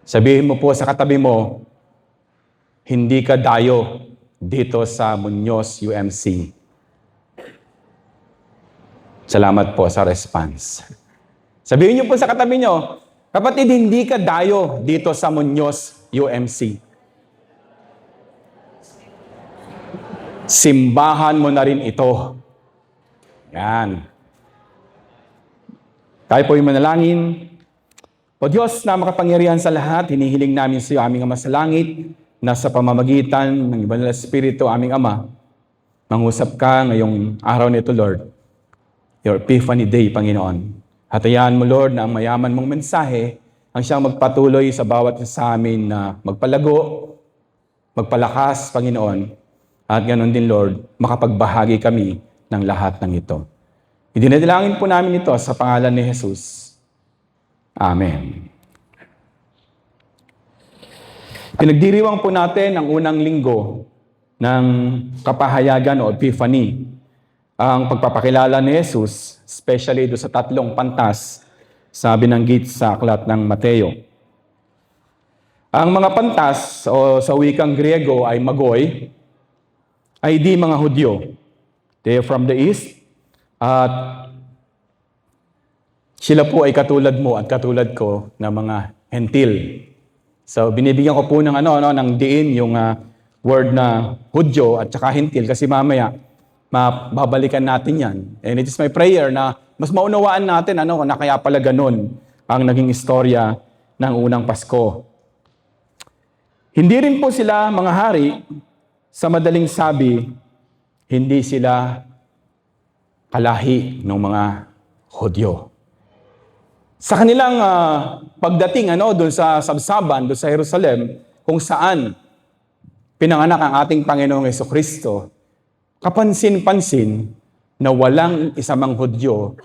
Sabihin mo po sa katabi mo, hindi ka dayo dito sa Muñoz UMC. Salamat po sa response. Sabihin niyo po sa katabi niyo, kapatid, hindi ka dayo dito sa Muñoz UMC. Simbahan mo na rin ito. Yan. Tayo po yung manalangin. O Diyos na makapangyarihan sa lahat, hinihiling namin sa iyo, aming Ama sa langit, na sa pamamagitan ng Banal na Espiritu, aming Ama, mangusap ka ngayong araw nito, Lord. Your Epiphany Day, Panginoon. Hatayan mo, Lord, na ang mayaman mong mensahe ang siyang magpatuloy sa bawat sa amin na magpalago, magpalakas, Panginoon. At ganoon din, Lord, makapagbahagi kami ng lahat ng ito. Idinadalangin po namin ito sa pangalan ni Jesus. Amen. Pinagdiriwang po natin ang unang linggo ng kapahayagan o Epiphany. Ang pagpapakilala ni Jesus, especially do sa tatlong pantas sa binanggit sa aklat ng Mateo. Ang mga pantas o sa wikang Griego ay magoy, ay di mga Hudyo. They are from the east at sila po ay katulad mo at katulad ko na mga hentil. So binibigyan ko po ng ng diin yung word na Hudyo at saka hentil kasi mamaya mababalikan natin yan. And it is my prayer na mas maunawaan natin na kaya pala ganun ang naging istorya ng unang Pasko. Hindi rin po sila mga hari, sa madaling sabi, hindi sila kalahi ng mga Hudyo. Sa kanilang pagdating doon sa Sabsaban, doon sa Jerusalem, kung saan pinanganak ang ating Panginoong Jesucristo, kapansin-pansin na walang isa mang Hudyo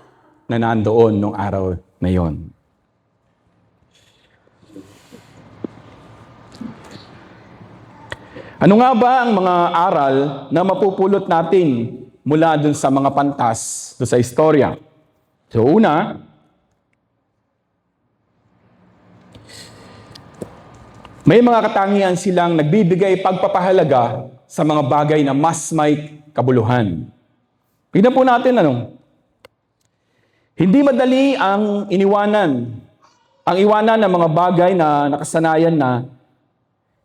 na nandoon nung araw na yon. Ano nga ba ang mga aral na mapupulot natin mula dun sa mga pantas, dun sa istorya? So una, may mga katangian silang nagbibigay pagpapahalaga sa mga bagay na mas may kabuluhan. Tignan po natin Hindi madali ang iwanan ng mga bagay na nakasanayan na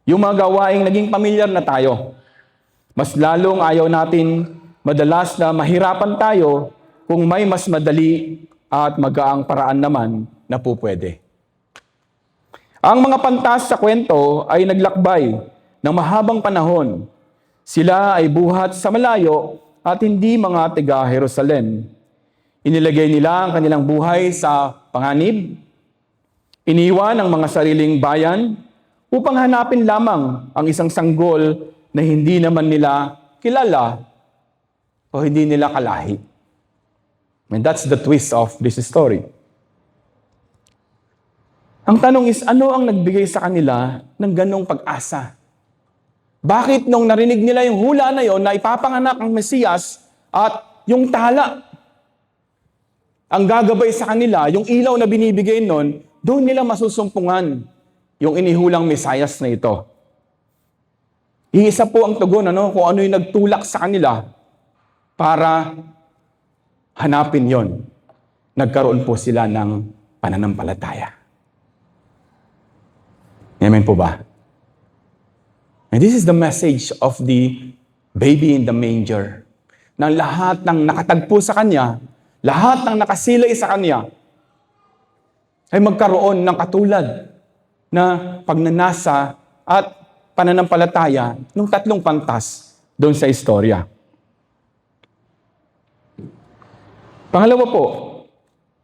yung mga gawaing naging pamilyar na tayo. Mas lalong ayaw natin madalas na mahirapan tayo kung may mas madali at magaang paraan naman na po pwede. Ang mga pantas sa kwento ay naglakbay ng mahabang panahon. Sila ay buhat sa malayo at hindi mga taga Jerusalem. Inilagay nila ang kanilang buhay sa panganib, iniwan ang mga sariling bayan upang hanapin lamang ang isang sanggol na hindi naman nila kilala o hindi nila kalahi. And that's the twist of this story. Ang tanong is, ano ang nagbigay sa kanila ng ganong pag-asa? Bakit nung narinig nila yung hula na yon na ipapanganak ang Mesiyas at yung tala ang gagabay sa kanila, yung ilaw na binibigay nun, doon nila masusumpungan yung inihulang Mesiyas na ito. Iisa po ang tugon, kung ano yung nagtulak sa kanila para hanapin yon. Nagkaroon po sila ng pananampalataya. Amen po ba? And this is the message of the baby in the manger. Na lahat ng nakatagpo sa kanya, lahat ng nakasilay sa kanya, ay magkaroon ng katulad na pagnanasa at pananampalataya ng tatlong pantas doon sa istorya. Pangalawa po,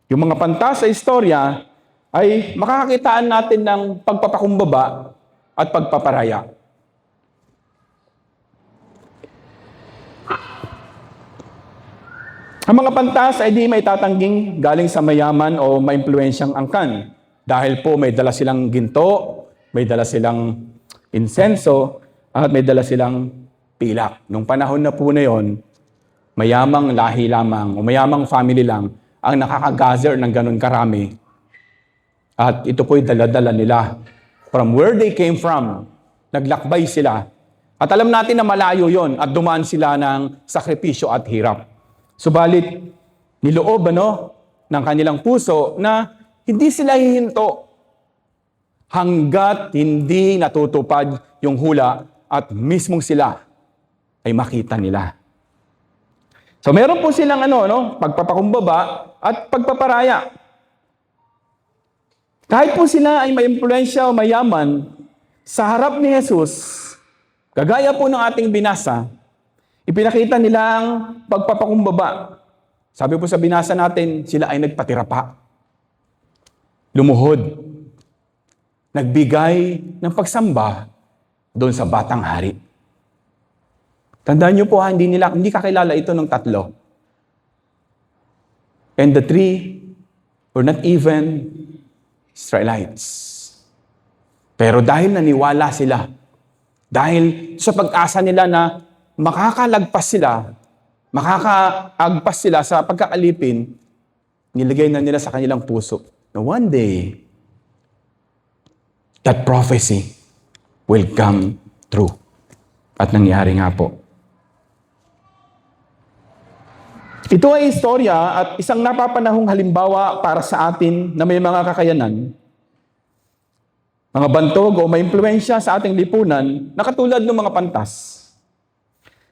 yung mga pantas sa istorya ay makakakitaan natin ng pagpapakumbaba at pagpaparaya. Ang mga pantas ay di may tatangging galing sa mayaman o maimpluwensyang angkan. Dahil po may dala silang ginto, may dala silang insenso, at may dala silang pilak. Nung panahon na po na yon, mayamang lahi lamang o mayamang family lang ang nakakagather ng ganun karami. At ito po'y dala-dala nila from where they came from. Naglakbay sila. At alam natin na malayo yon at dumaan sila ng sakripisyo at hirap. Subalit, niloob ng kanilang puso na hindi sila hihinto hanggat hindi natutupad yung hula at mismong sila ay makita nila. So meron po silang pagpapakumbaba at pagpaparaya. Kahit po sila ay may impluensya o mayaman, sa harap ni Jesus, kagaya po ng ating binasa, ipinakita nila ang pagpapakumbaba. Sabi po sa binasa natin, sila ay nagpatira pa. Lumuhod. Nagbigay ng pagsamba doon sa batang hari. Tandaan niyo po hindi kakilala ito ng tatlo. And the three were not even Israelites. Pero dahil naniwala sila, dahil sa pag-asa nila na makakaagpas sila sa pagkakalipin, nilagay na nila sa kanilang puso na one day, that prophecy will come true. At nangyari nga po. Ito ay istorya at isang napapanahong halimbawa para sa atin na may mga kakayanan, mga bantog o may impluensya sa ating lipunan na katulad ng mga pantas.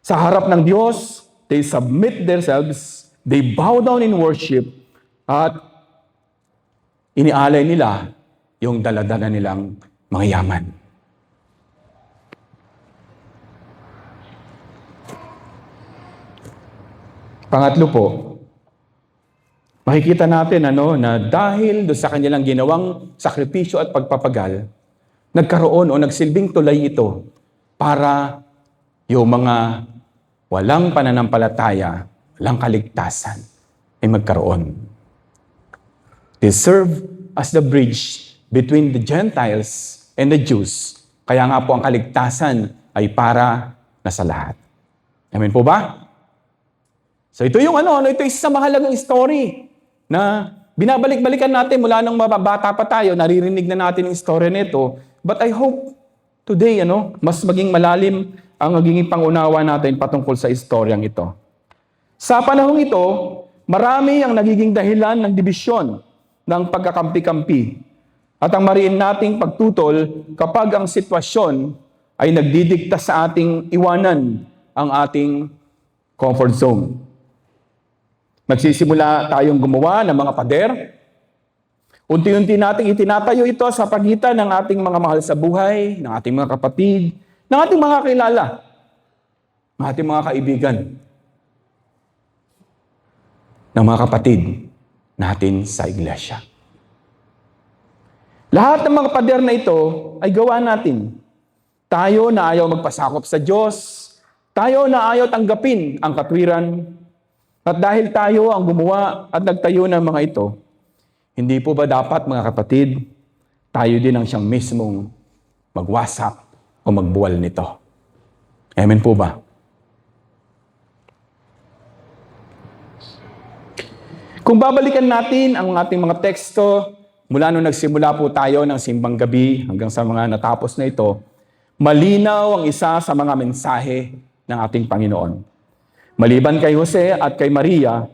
Sa harap ng Diyos, they submit themselves, they bow down in worship, at inialay nila yung daladala nilang mga yaman. Pangatlo po, makikita natin na dahil do sa kanilang ginawang sakripisyo at pagpapagal, nagkaroon o nagsilbing tulay ito para yung mga walang pananampalataya, walang kaligtasan, ay magkaroon. They serve as the bridge between the Gentiles and the Jews. Kaya nga po ang kaligtasan ay para nasa lahat. Amen po ba? So ito yung ito isang mahalagang story na binabalik-balikan natin mula nung mababata pa tayo, naririnig na natin yung story nito. But I hope today, mas maging malalim ang magiging pangunawa natin patungkol sa istoryang ito. Sa panahong ito, marami ang nagiging dahilan ng dibisyon ng pagkakampi-kampi at ang mariin nating pagtutol kapag ang sitwasyon ay nagdidikta sa ating iwanan ang ating comfort zone. Magsisimula tayong gumawa ng mga pader. Unti-unti nating itinatayo ito sa pagitan ng ating mga mahal sa buhay, ng ating mga kapatid, ng ating mga kilala, ng ating mga kaibigan, ng mga kapatid natin sa iglesia. Lahat ng mga pader na ito ay gawa natin. Tayo na ayaw magpasakop sa Diyos, tayo na ayaw tanggapin ang katwiran, at dahil tayo ang gumawa at nagtayo ng mga ito, hindi po ba dapat, mga kapatid, tayo din ang siyang mismong magwasak o magbuwal nito? Amen po ba? Kung babalikan natin ang ating mga teksto, mula nung nagsimula po tayo ng simbang gabi hanggang sa mga natapos na ito, malinaw ang isa sa mga mensahe ng ating Panginoon. Maliban kay Jose at kay Maria,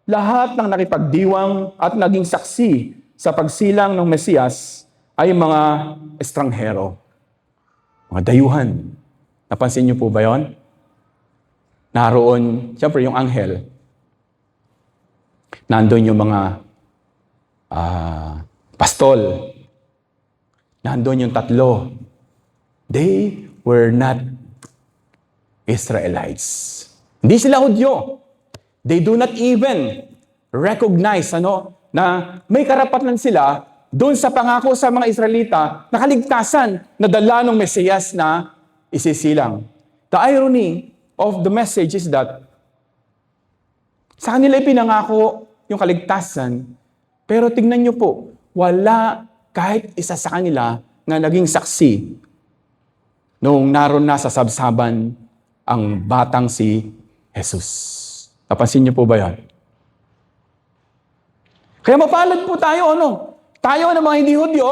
lahat ng nakipagdiwang at naging saksi sa pagsilang ng Mesiyas ay mga estranghero, mga dayuhan. Napansin niyo po ba yon? Naroon, siyempre yung anghel. Nandun yung mga pastol. Nandun yung tatlo. They were not Israelites. Hindi sila Hudyo. They do not even recognize na may karapatan sila doon sa pangako sa mga Israelita na kaligtasan na dala ng Mesiyas na isisilang. The irony of the message is that sa kanila ipinangako yung kaligtasan, pero tingnan nyo po, wala kahit isa sa kanila na naging saksi noong naroon na sa sabsaban ang batang si Jesus. Napansin niyo po ba yan? Kaya mapalad po tayo, Tayo ng mga hindi Hudyo,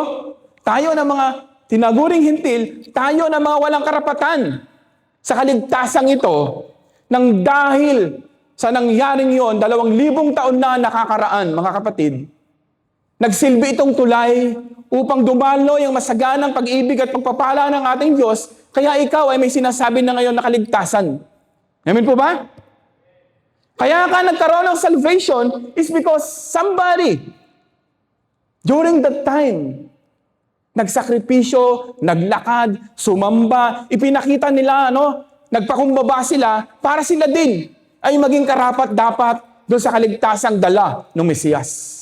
tayo ng mga tinaguring hintil, tayo na mga walang karapatan sa kaligtasang ito nang dahil sa nangyaring yon, 2,000 taon na nakakaraan, mga kapatid, nagsilbi itong tulay upang dumalo yung masaganang pag-ibig at pagpapala ng ating Diyos, kaya ikaw ay may sinasabi na ngayon na kaligtasan. Amen po ba? Kaya ka nagkaroon ng salvation is because somebody during that time nagsakripisyo, naglakad, sumamba, ipinakita nila, nagpakumbaba sila para sila din ay maging karapat-dapat doon sa kaligtasang dala ng Mesiyas.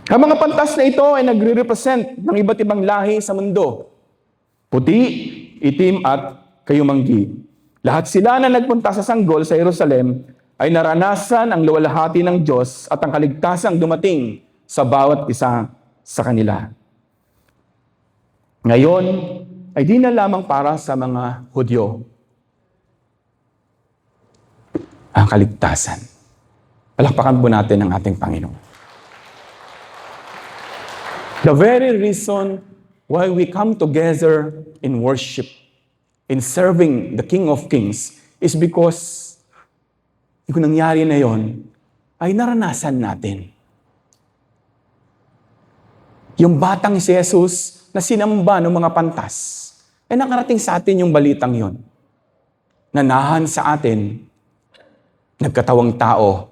Ang mga pantas na ito ay nagre-represent ng iba't ibang lahi sa mundo. Puti, itim at kayumanggi. Lahat sila na nagpunta sa sanggol sa Jerusalem ay naranasan ang luwalhati ng Diyos at ang kaligtasang dumating sa bawat isa sa kanila. Ngayon, ay di na lamang para sa mga Hudyo ang kaligtasan. Palakpakan po natin ang ating Panginoon. The very reason why we come together in worship, in serving the King of Kings, is because yung nangyari na yon ay naranasan natin. Yung batang si Jesus na sinamba ng mga pantas, ay nakarating sa atin yung balitang yon. Nanahan sa atin, nagkatawang tao,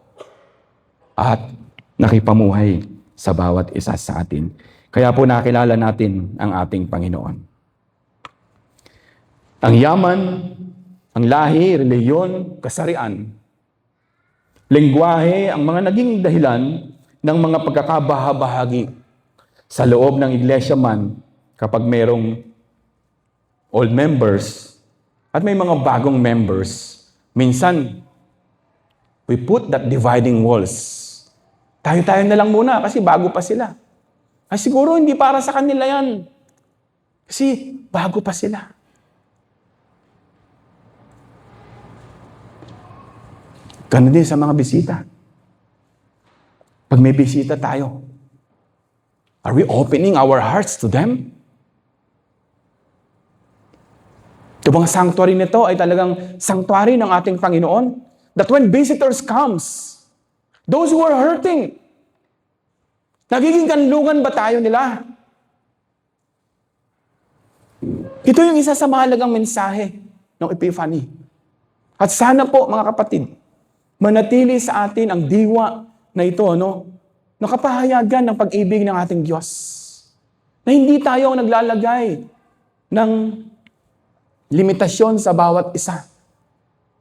at nakipamuhay sa bawat isa sa atin. Kaya po nakilala natin ang ating Panginoon. Ang yaman, ang lahi, reliyon, kasarian, lengguwahe ang mga naging dahilan ng mga pagkakabahabahagi sa loob ng iglesia man kapag mayroong old members at may mga bagong members. Minsan, we put that dividing walls. Tayo-tayo na lang muna kasi bago pa sila. Ay siguro hindi para sa kanila yan. Kasi bago pa sila. Ganun din sa mga bisita. Pag may bisita tayo, are we opening our hearts to them? Ito bang sanctuary nito ay talagang sanctuary ng ating Panginoon? That when visitors comes, those who are hurting, nagiging kanlungan ba tayo nila? Ito yung isa sa mahalagang mensahe ng Epiphany. At sana po, mga kapatid, manatili sa atin ang diwa na ito, na kapahayagan ng pag-ibig ng ating Diyos. Na hindi tayo naglalagay ng limitasyon sa bawat isa.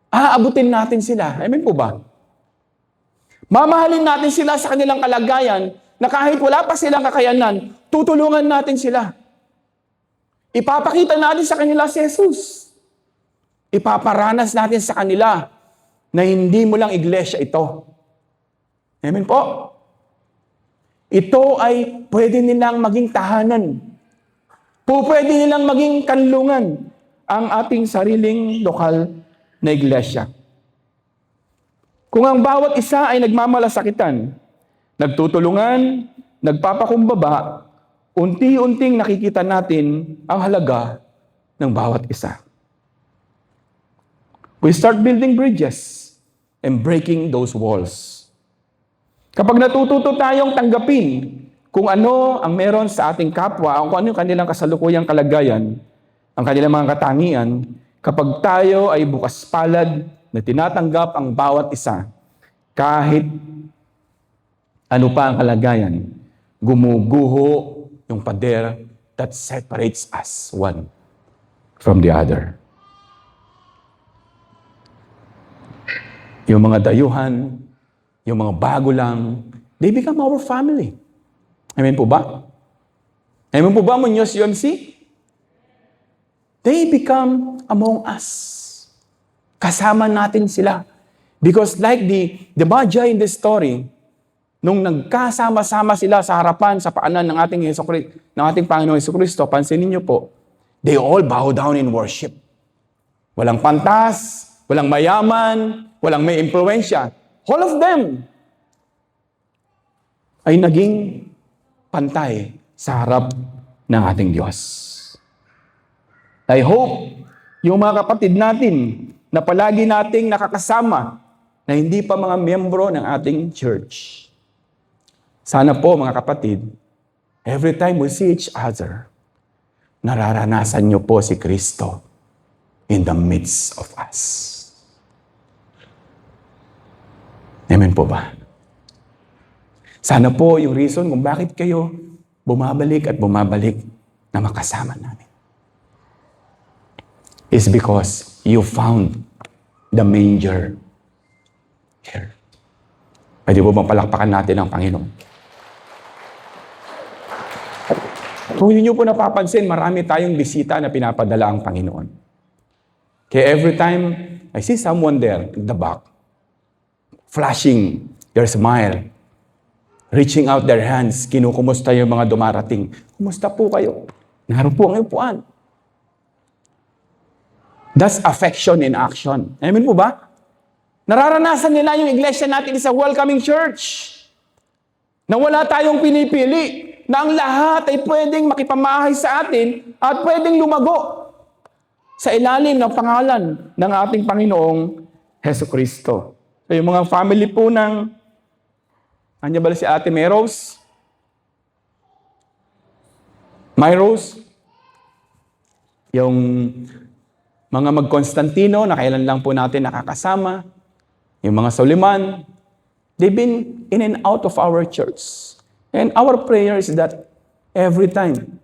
Aabutin natin sila. Amen po ba? Mamahalin natin sila sa kanilang kalagayan na kahit wala pa silang kakayanan, tutulungan natin sila. Ipapakita natin sa kanila si Jesus. Ipaparanas natin sa kanila na hindi mo lang iglesia ito. Amen po? Ito ay pwede nilang maging tahanan. Pwede nilang maging kanlungan ang ating sariling lokal na iglesia. Kung ang bawat isa ay nagmamalasakitan, nagtutulungan, nagpapakumbaba, unti-unting nakikita natin ang halaga ng bawat isa. We start building bridges and breaking those walls. Kapag natututo tayong tanggapin kung ano ang meron sa ating kapwa, kung ano yung kanilang kasalukuyang kalagayan, ang kanilang mga katangian, kapag tayo ay bukas palad na tinatanggap ang bawat isa, kahit ano pa ang kalagayan, gumuguho yung pader that separates us one from the other. Yung mga dayuhan, yung mga bago lang, they become our family. Amen po ba? Amen po ba, Muñoz UMC? They become among us. Kasama natin sila. Because like the Magi in the story, nung nagkasama-sama sila sa harapan, sa paanan ng ating Panginoong Jesucristo, pansinin niyo po, they all bow down in worship. Walang pantas, walang mayaman, walang may impluwensya. All of them ay naging pantay sa harap ng ating Diyos. I hope yung mga kapatid natin na palagi nating nakakasama na hindi pa mga miyembro ng ating church. Sana po mga kapatid, every time we see each other, nararanasan niyo po si Kristo in the midst of us. Amen po ba? Sana po yung reason kung bakit kayo bumabalik at bumabalik na makasama namin is because you found the manger here. Pwede po bang palakpakan natin ang Panginoon? Kung hindi nyo po napapansin, marami tayong bisita na pinapadala ang Panginoon. Kaya every time I see someone there in the back, flashing their smile, reaching out their hands, kinukumusta yung mga dumarating. Kumusta po kayo? Naroon po ang upuan. That's affection in action. Amen po ba? Nararanasan nila yung iglesia natin is a welcoming church. Na wala tayong pinipili. Na ang lahat ay pwedeng makipamahay sa atin at pwedeng lumago sa ilalim ng pangalan ng ating Panginoong Hesukristo. So yung mga family po ng, ano ba si Ate Meros? Myros? Yung mga mag-Constantino na kailan lang po natin nakakasama. Yung mga Soliman. They've been in and out of our church. And our prayer is that every time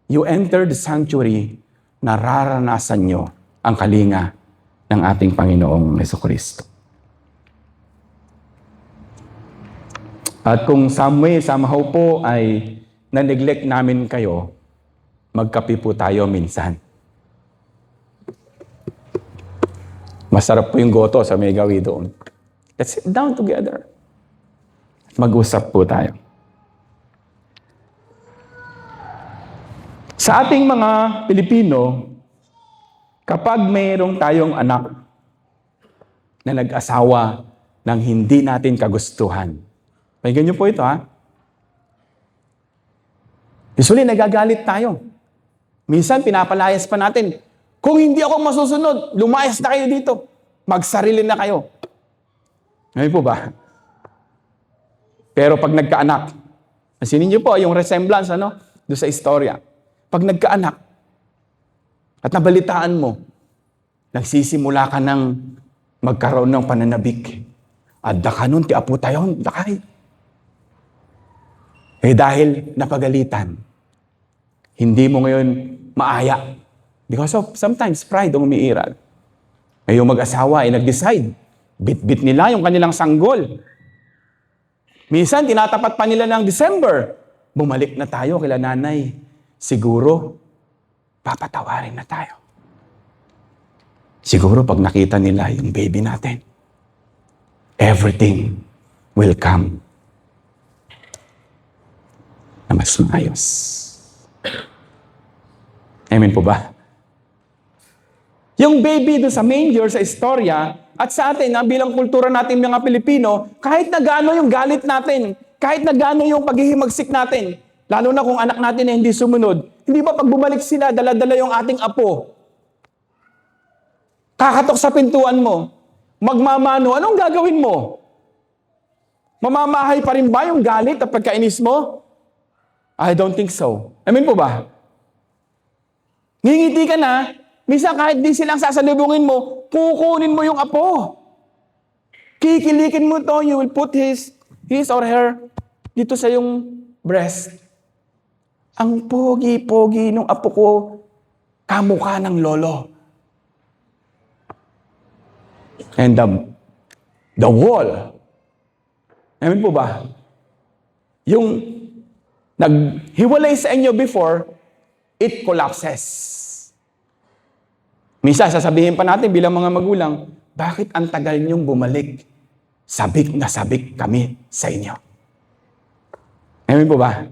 you enter the sanctuary, nararanasan nyo ang kalinga ng ating Panginoong Hesukristo. At kung somehow po ay na-neglect namin kayo, magkape po tayo minsan. Masarap po yung goto sa may gawi doon. Let's sit down together. Mag-usap po tayo. Sa ating mga Pilipino, kapag mayroong tayong anak na nag-asawa ng hindi natin kagustuhan, pakinggan niyo po ito ha. Usually nagagalit tayo. Minsan pinapalayas pa natin. Kung hindi ako masusunod, lumayas na kayo dito. Magsarili na kayo. Ngayon po ba? Pero pag nagkaanak, nasinin niyo po yung resemblance doon sa istorya. Pag nagkaanak at nabalitaan mo, nagsisimula ka ng magkaroon ng pananabik. At dakanon ti apo tayo, dakay. Dahil napagalitan, hindi mo ngayon maaya. Because of sometimes pride ang umiiral. Ngayong mag-asawa ay nag-decide. Bit-bit nila yung kanilang sanggol. Minsan, tinatapat pa nila ng December. Bumalik na tayo kila nanay. Siguro, papatawarin na tayo. Siguro pag nakita nila yung baby natin, everything will come na mas maayos. Amen po ba? Yung baby doon sa manger, sa istorya, at sa atin, bilang kultura natin mga Pilipino, kahit na gaano yung galit natin, kahit na gaano yung paghihimagsik natin, lalo na kung anak natin na hindi sumunod, hindi ba pag bumalik sila, dala-dala yung ating apo, kakatok sa pintuan mo, magmamano, anong gagawin mo? Mamamahay pa rin ba yung galit at pagkainis mo? I don't think so. Amen po ba? Ngingiti ka na, minsan kahit di silang sasalubungin mo, kukunin mo yung apo. Kikilikin mo to, you will put his or her dito sa yung breast. Ang pogi-pogi nung apo ko, kamukha ng lolo. And the wall, amen po ba? Yung naghiwalay sa inyo before, it collapses. Minsan, sasabihin pa natin bilang mga magulang, bakit ang tagal niyong bumalik? Sabik na sabik kami sa inyo. Amen po ba?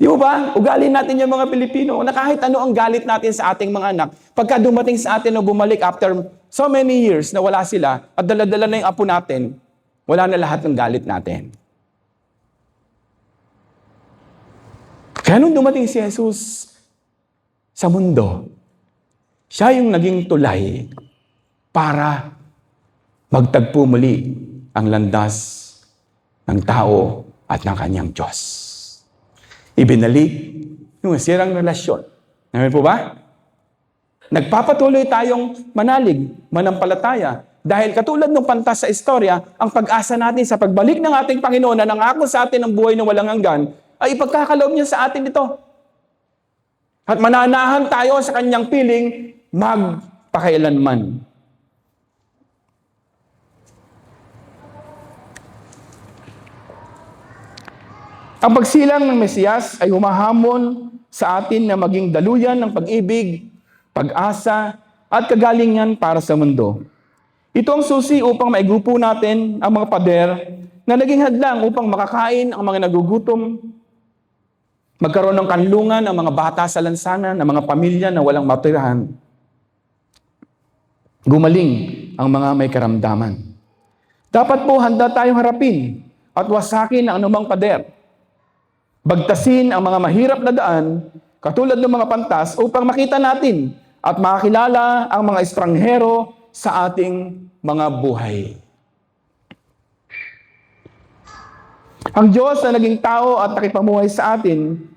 Di mo ba? Ugali natin yung mga Pilipino na kahit ano ang galit natin sa ating mga anak, pagka dumating sa atin o bumalik after so many years na wala sila at dala-dala na yung apo natin, wala na lahat ng galit natin. Kaya nung dumating si Jesus sa mundo, siya yung naging tulay para magtagpo muli ang landas ng tao at ng kanyang Diyos. Ibinalik yung sirang relasyon. Namin po ba? Nagpapatuloy tayong manalig, manampalataya. Dahil katulad ng pantas sa istorya, ang pag-asa natin sa pagbalik ng ating Panginoon na nangako sa atin ng buhay na walang hanggan, ay ipagkakaloob niya sa atin ito. At mananahan tayo sa kanyang piling magpakailanman. Ang pagsilang ng Mesiyas ay humahamon sa atin na maging daluyan ng pag-ibig, pag-asa, at kagalingan para sa mundo. Ito ang susi upang maigupo natin ang mga pader na naging hadlang upang makakain ang mga nagugutom, magkaroon ng kanlungan ang mga bata sa lansangan, ang mga pamilya na walang matirahan. Gumaling ang mga may karamdaman. Dapat po handa tayong harapin at wasakin ang anumang pader. Bagtasin ang mga mahirap na daan, katulad ng mga pantas, upang makita natin at makakilala ang mga estranghero sa ating mga buhay. Ang Diyos na naging tao at nakipamuhay sa atin,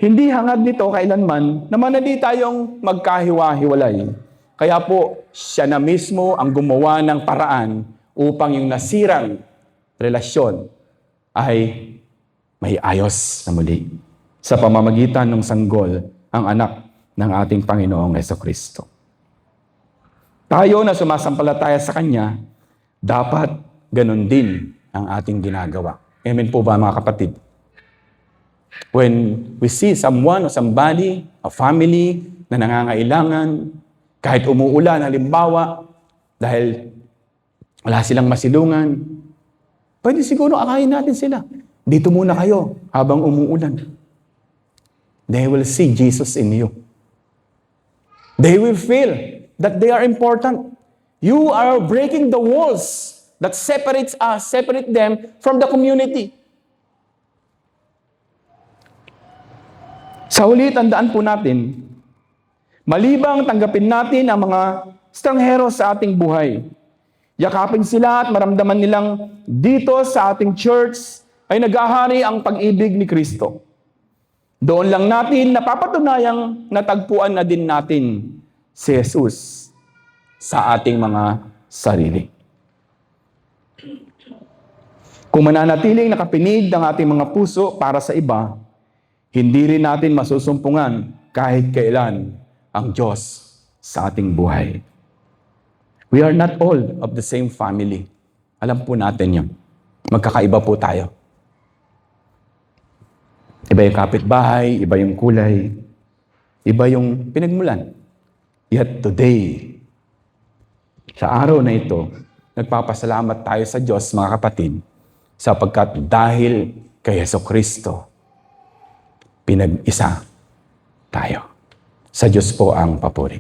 hindi hangad nito kailanman na manali tayong magkahiwa-hiwalay. Kaya po, siya na mismo ang gumawa ng paraan upang yung nasirang relasyon ay may ayos na muli sa pamamagitan ng sanggol, ang anak ng ating Panginoong Jesucristo. Tayo na sumasampalataya sa Kanya, dapat ganun din ang ating ginagawa. Amen po ba mga kapatid? When we see someone or somebody, a family na nangangailangan, kahit umuulan, halimbawa, dahil wala silang masilungan, pwede siguro akayin natin sila. Dito muna kayo habang umuulan. They will see Jesus in you. They will feel that they are important. You are breaking the walls that separates them from the community. Sa huli, tandaan po natin, malibang tanggapin natin ang mga estranghero sa ating buhay. Yakapin sila at maramdaman nilang dito sa ating church ay nag-ahari ang pag-ibig ni Kristo. Doon lang natin napapatunayang natagpuan na din natin si Jesus sa ating mga sarili. Kung mananatiling nakapinig ang ating mga puso para sa iba, hindi rin natin masusumpungan kahit kailan ang Diyos sa ating buhay. We are not all of the same family. Alam po natin yun. Magkakaiba po tayo. Iba yung kapitbahay, iba yung kulay, iba yung pinagmulan. Yet today, sa araw na ito, nagpapasalamat tayo sa Diyos, mga kapatid, sapagkat dahil kay Jesucristo, pinag-isa tayo. Sa Diyos po ang papuri.